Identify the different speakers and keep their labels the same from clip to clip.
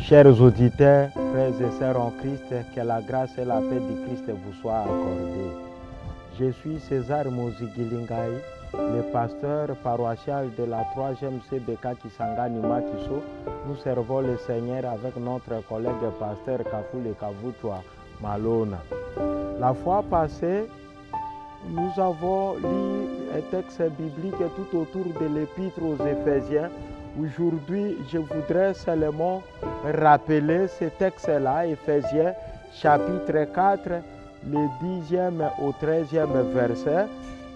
Speaker 1: Chers auditeurs, frères et sœurs en Christ, que la grâce et la paix du Christ vous soient accordées. Je suis César Moziguilingaï, le pasteur paroissial de la 3e CBK Kisangani Makiso. Nous servons le Seigneur avec notre collègue pasteur Kakule Kavutwa Malona. La fois passée, nous avons lu un texte biblique tout autour de l'épître aux Éphésiens. Aujourd'hui, je voudrais seulement rappeler ce texte-là, Éphésiens chapitre 4, le 10e au 13e verset.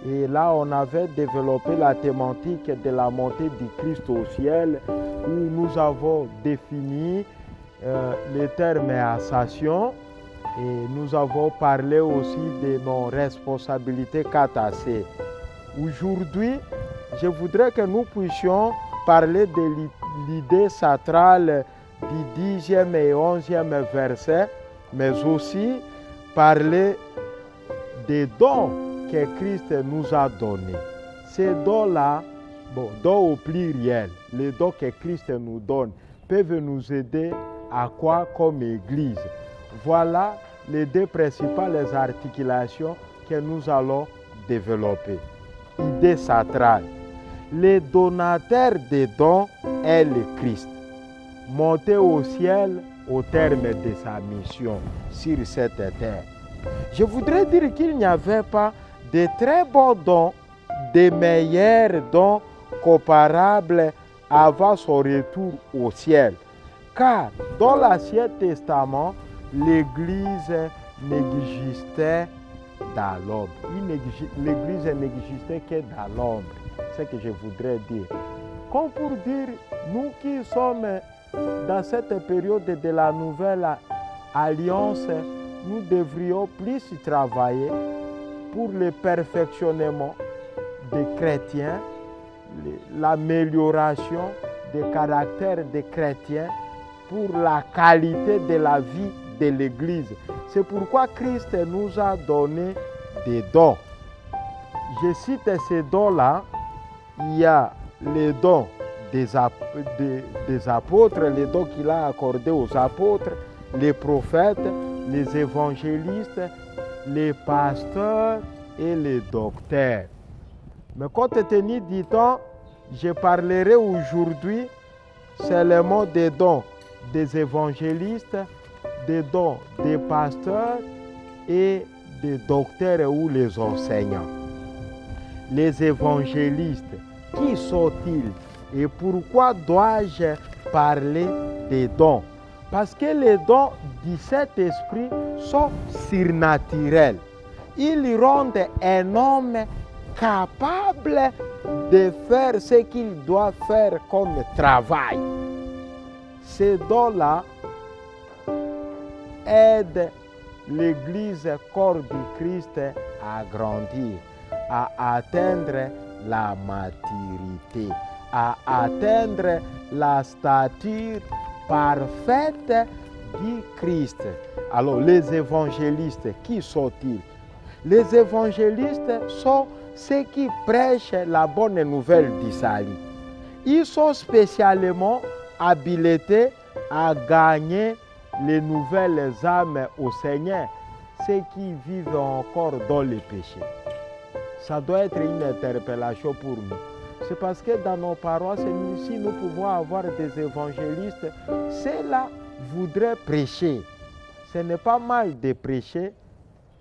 Speaker 1: Et là, on avait développé la thématique de la montée du Christ au ciel, où nous avons défini le terme ascension. Et nous avons parlé aussi de nos responsabilités catassées. Aujourd'hui, je voudrais que nous puissions parler de l'idée centrale du 10e et 11e verset, mais aussi parler des dons que Christ nous a donnés. Ces dons-là, dons au pluriel, les dons que Christ nous donne, peuvent nous aider à quoi comme Église? Voilà les deux principales articulations que nous allons développer. Idée centrale. Le donateur des dons est le Christ, monté au ciel au terme de sa mission sur cette terre. Je voudrais dire qu'il n'y avait pas de très bons dons, de meilleurs dons comparables avant son retour au ciel. Car dans l'Ancien Testament, l'Église n'existait dans l'ombre. L'Église n'existait que dans l'ombre. C'est ce que je voudrais dire. Comme pour dire, nous qui sommes dans cette période de la nouvelle alliance, nous devrions plus travailler pour le perfectionnement des chrétiens, l'amélioration des caractères des chrétiens, pour la qualité de la vie de l'Église. C'est pourquoi Christ nous a donné des dons. Je cite ces dons-là. Il y a les dons des apôtres, les dons qu'il a accordés aux apôtres, les prophètes, les évangélistes, les pasteurs et les docteurs. Mais compte tenu du temps, je parlerai aujourd'hui seulement des dons des évangélistes, des dons des pasteurs et des docteurs ou les enseignants. Les évangélistes, qui sont-ils et pourquoi dois-je parler des dons? Parce que les dons du Saint-Esprit sont surnaturels. Ils rendent un homme capable de faire ce qu'il doit faire comme travail. Ces dons-là aident l'Église corps du Christ à grandir, à atteindre la maturité, à atteindre la stature parfaite du Christ. Alors les évangélistes, qui sont-ils? Les évangélistes sont ceux qui prêchent la bonne nouvelle du salut. Ils sont spécialement habilités à gagner les nouvelles âmes au Seigneur, ceux qui vivent encore dans le péché. Ça doit être une interpellation pour nous. C'est parce que dans nos paroisses, si nous pouvons avoir des évangélistes, ceux-là voudraient prêcher. Ce n'est pas mal de prêcher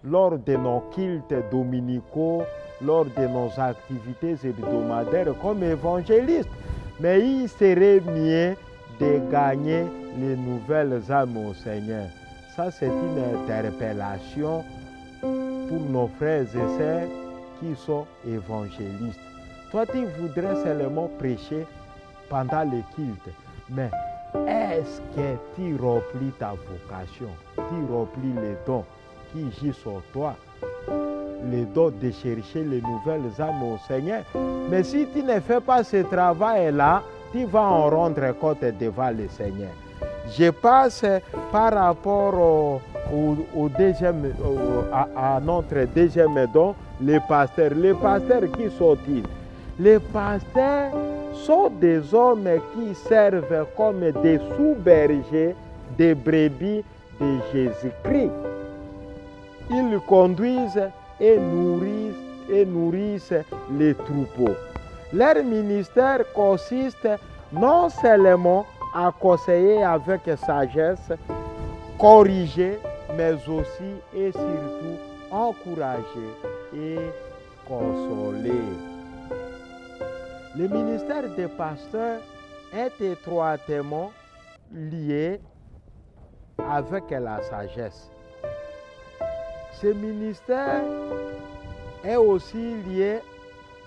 Speaker 1: lors de nos cultes dominicaux, lors de nos activités hebdomadaires comme évangélistes. Mais il serait mieux de gagner les nouvelles âmes au Seigneur. Ça, c'est une interpellation pour nos frères et sœurs qui sont évangélistes. Toi, tu voudrais seulement prêcher pendant les cultes, mais est-ce que tu remplis ta vocation? Tu remplis les dons qui gissent sur toi? Les dons de chercher les nouvelles âmes au Seigneur. Mais si tu ne fais pas ce travail-là, tu vas en rendre compte devant le Seigneur. Je passe par rapport à notre deuxième don, les pasteurs. Les pasteurs, qui sont-ils? Les pasteurs sont des hommes qui servent comme des sous-bergers des brebis de Jésus-Christ. Ils conduisent et nourrissent les troupeaux. Leur ministère consiste non seulement à conseiller avec sagesse, corriger, mais aussi et surtout encourager et consoler. Le ministère des pasteurs est étroitement lié avec la sagesse. Ce ministère est aussi lié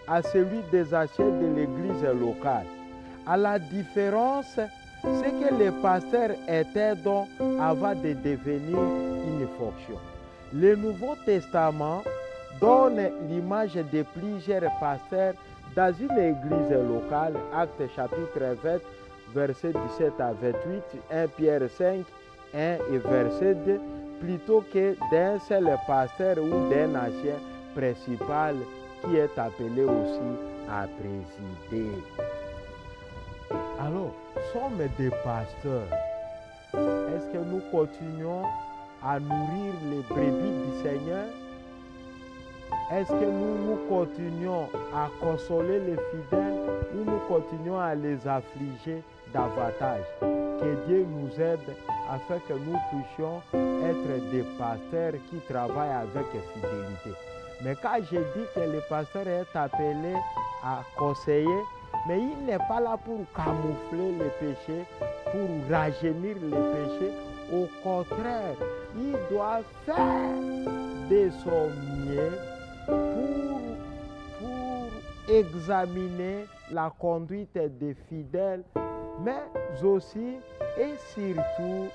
Speaker 1: à celui des archers de l'église locale. À la différence, c'est que les pasteurs étaient donc avant de devenir une fonction. Le Nouveau Testament donne l'image de plusieurs pasteurs dans une église locale, Actes chapitre 20, versets 17 à 28, 1 Pierre 5, 1 et verset 2, plutôt que d'un seul pasteur ou d'un ancien principal qui est appelé aussi à présider. Alors, sommes des pasteurs. Est-ce que nous continuons à nourrir les brebis du Seigneur? Est-ce que nous continuons à consoler les fidèles ou nous continuons à les affliger davantage? Que Dieu nous aide afin que nous puissions être des pasteurs qui travaillent avec fidélité. Mais quand je dis que le pasteur est appelé à conseiller, mais il n'est pas là pour camoufler les péchés, pour rajeunir les péchés. Au contraire, il doit faire de son mieux pour examiner la conduite des fidèles, mais aussi et surtout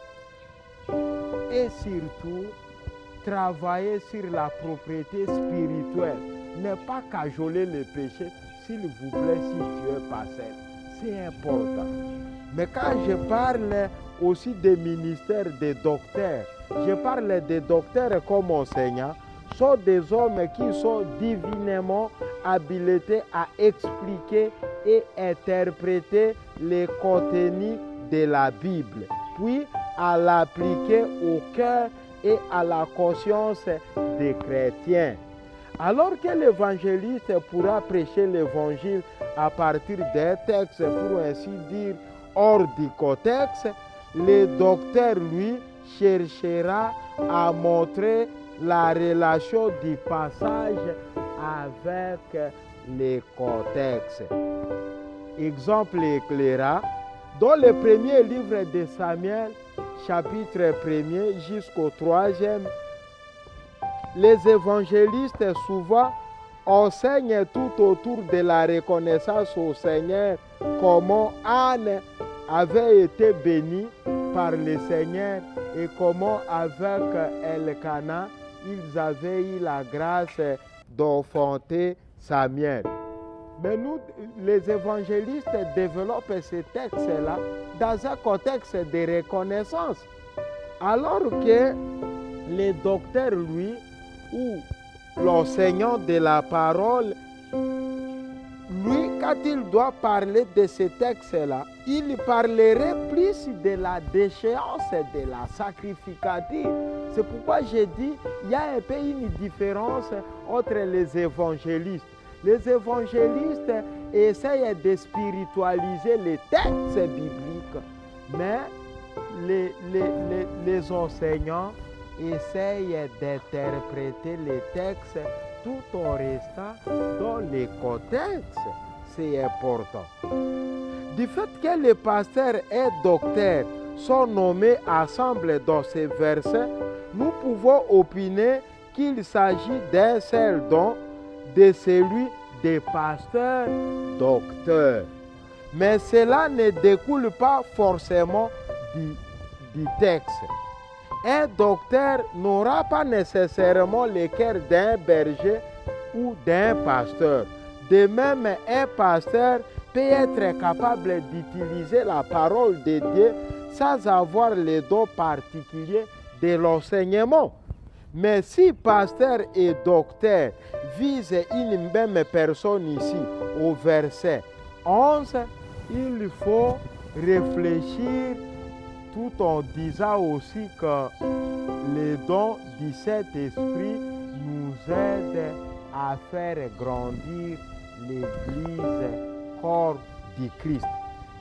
Speaker 1: travailler sur la propriété spirituelle. Ne pas cajoler les péchés, s'il vous plaît, si tu es pasteur. C'est important. Mais quand je parle aussi des ministères des docteurs, je parle des docteurs comme enseignants, sont des hommes qui sont divinement habilités à expliquer et interpréter les contenus de la Bible, puis à l'appliquer au cœur et à la conscience des chrétiens. Alors que l'évangéliste pourra prêcher l'évangile à partir d'un texte, pour ainsi dire, hors du contexte, le docteur, lui, cherchera à montrer la relation du passage avec les contextes. Exemple éclairant, dans le premier livre de Samuel, chapitre 1er jusqu'au 3e, les évangélistes souvent enseignent tout autour de la reconnaissance au Seigneur comment Anne avait été bénie par le Seigneur et comment avec Elkana, ils avaient eu la grâce d'enfanter Samuel. Mais nous, les évangélistes, développent ces textes-là dans un contexte de reconnaissance. Alors que le docteur, lui, ou l'enseignant de la parole, lui, quand il doit parler de ces textes-là, il parlerait plus de la déchéance de la sacrificature. C'est pourquoi j'ai dit il y a un peu une différence entre les évangélistes. Les évangélistes essayent de spiritualiser les textes bibliques, mais les enseignants essayent d'interpréter les textes tout en restant dans les contextes. C'est important. Du fait que les pasteurs et docteurs sont nommés ensemble dans ces versets, nous pouvons opiner qu'il s'agit d'un seul don, de celui des pasteurs docteurs. Mais cela ne découle pas forcément du texte. Un docteur n'aura pas nécessairement le cœur d'un berger ou d'un pasteur. De même, un pasteur peut être capable d'utiliser la parole de Dieu sans avoir le don particulier de l'enseignement. Mais si pasteur et docteur visent une même personne ici, au verset, 11, il faut réfléchir tout en disant aussi que les dons du Saint-Esprit nous aident à faire grandir l'Église, corps du Christ.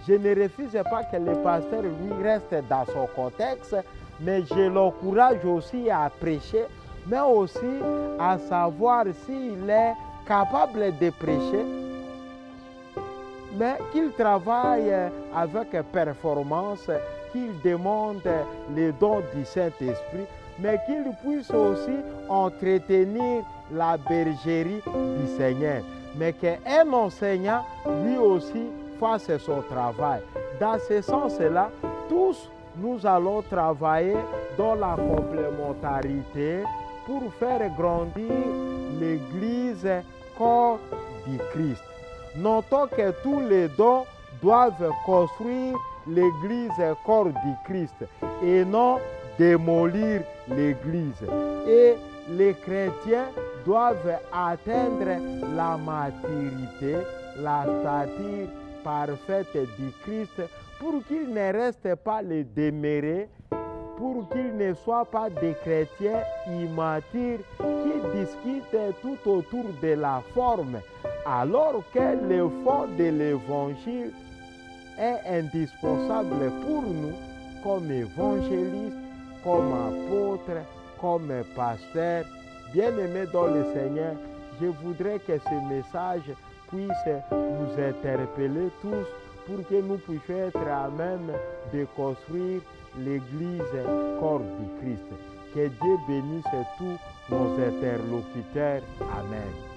Speaker 1: Je ne refuse pas que le pasteur lui reste dans son contexte, mais je l'encourage aussi à prêcher, mais aussi à savoir s'il est capable de prêcher, mais qu'il travaille avec performance, qu'il demande les dons du Saint-Esprit, mais qu'il puisse aussi entretenir la bergerie du Seigneur, mais qu'un enseignant lui aussi fasse son travail. Dans ce sens-là, tous nous allons travailler dans la complémentarité pour faire grandir l'Église corps du Christ. Notons que tous les dons doivent construire l'Église corps du Christ et non démolir l'Église. Et les chrétiens doivent atteindre la maturité, la stature parfaite du Christ pour qu'ils ne restent pas les demeurés, pour qu'ils ne soient pas des chrétiens immatures qui discutent tout autour de la forme, alors que le fond de l'Évangile est indispensable pour nous comme évangélistes, comme apôtres, comme pasteurs. Bien-aimés dans le Seigneur, je voudrais que ce message puisse nous interpeller tous pour que nous puissions être à même de construire l'Église corps du Christ. Que Dieu bénisse tous nos interlocuteurs. Amen.